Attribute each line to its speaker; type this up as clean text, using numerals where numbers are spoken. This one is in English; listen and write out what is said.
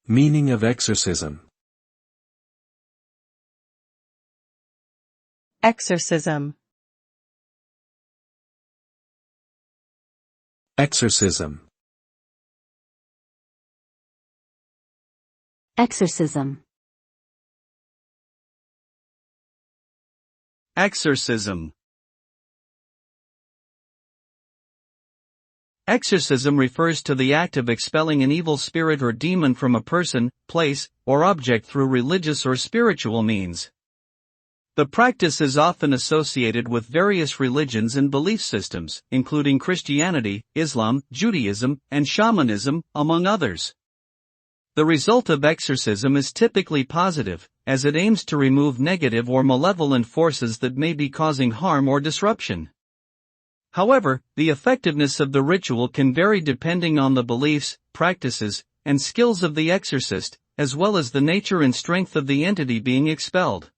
Speaker 1: Meaning of exorcism.
Speaker 2: Exorcism.
Speaker 1: Exorcism.
Speaker 3: Exorcism.
Speaker 4: Exorcism. Exorcism refers to the act of expelling an evil spirit or demon from a person, place, or object through religious or spiritual means. The practice is often associated with various religions and belief systems, including Christianity, Islam, Judaism, and shamanism, among others. The result of exorcism is typically positive, as it aims to remove negative or malevolent forces that may be causing harm or disruption. However, the effectiveness of the ritual can vary depending on the beliefs, practices, and skills of the exorcist, as well as the nature and strength of the entity being expelled.